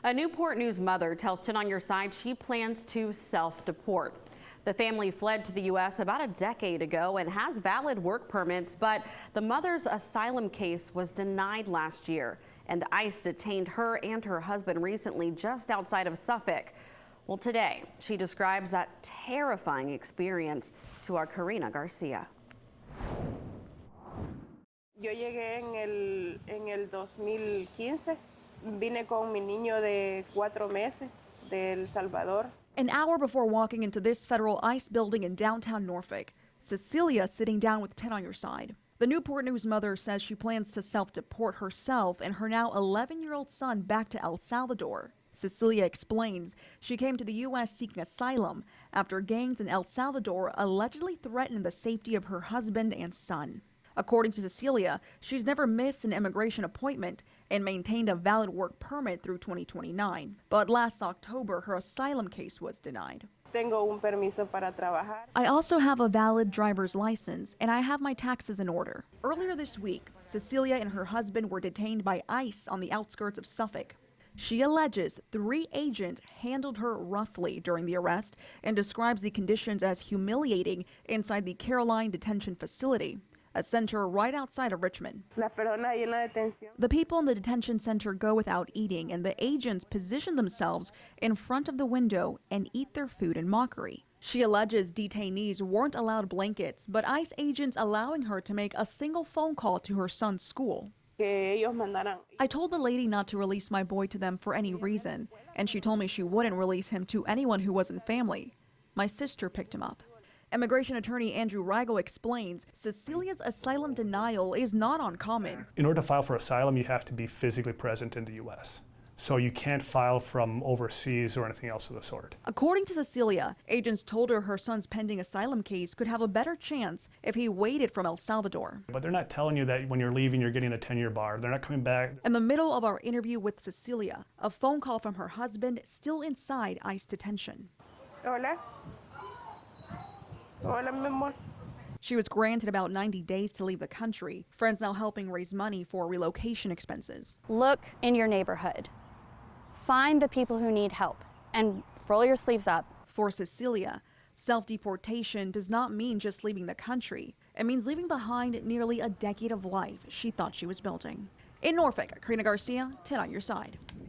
A Newport News mother tells 10 on Your Side she plans to self-deport. The family fled to the U.S. about a decade ago and has valid work permits, but the mother's asylum case was denied last year, and ICE detained her and her husband recently just outside of Suffolk. Well, today, she describes that terrifying experience to our Karina Garcia. Yo llegué en el 2015. Vine con mi niño de 4 meses de Salvador. An hour before walking into this federal ICE building in downtown Norfolk, Cecilia sitting down with 10 on Your Side. The Newport News mother says she plans to self-deport herself and her now 11-year-old son back to El Salvador. Cecilia explains she came to the U.S. seeking asylum after gangs in El Salvador allegedly threatened the safety of her husband and son. According to Cecilia, she's never missed an immigration appointment and maintained a valid work permit through 2029. But last October, her asylum case was denied. Tengo un permiso para trabajar. I also have a valid driver's license, and I have my taxes in order. Earlier this week, Cecilia and her husband were detained by ICE on the outskirts of Suffolk. She alleges 3 agents handled her roughly during the arrest and describes the conditions as humiliating inside the Caroline detention facility, a center right outside of Richmond. The people in the detention center go without eating, and the agents position themselves in front of the window and eat their food in mockery. She alleges detainees weren't allowed blankets, but ICE agents allowing her to make a single phone call to her son's school. I told the lady not to release my boy to them for any reason, and she told me she wouldn't release him to anyone who wasn't family. My sister picked him up. Immigration attorney Andrew Riegel explains Cecilia's asylum denial is not uncommon. In order to file for asylum, you have to be physically present in the U.S. So you can't file from overseas or anything else of the sort. According to Cecilia, agents told her son's pending asylum case could have a better chance if he waited from El Salvador. But they're not telling you that when you're leaving, you're getting a 10-year bar. They're not coming back. In the middle of our interview with Cecilia, a phone call from her husband still inside ICE detention. Hola. Hola, mi amor. She was granted about 90 days to leave the country. Friends now helping raise money for relocation expenses. Look in your neighborhood. Find the people who need help and roll your sleeves up. For Cecilia, self-deportation does not mean just leaving the country. It means leaving behind nearly a decade of life she thought she was building. In Norfolk, Karina Garcia, 10 on Your Side.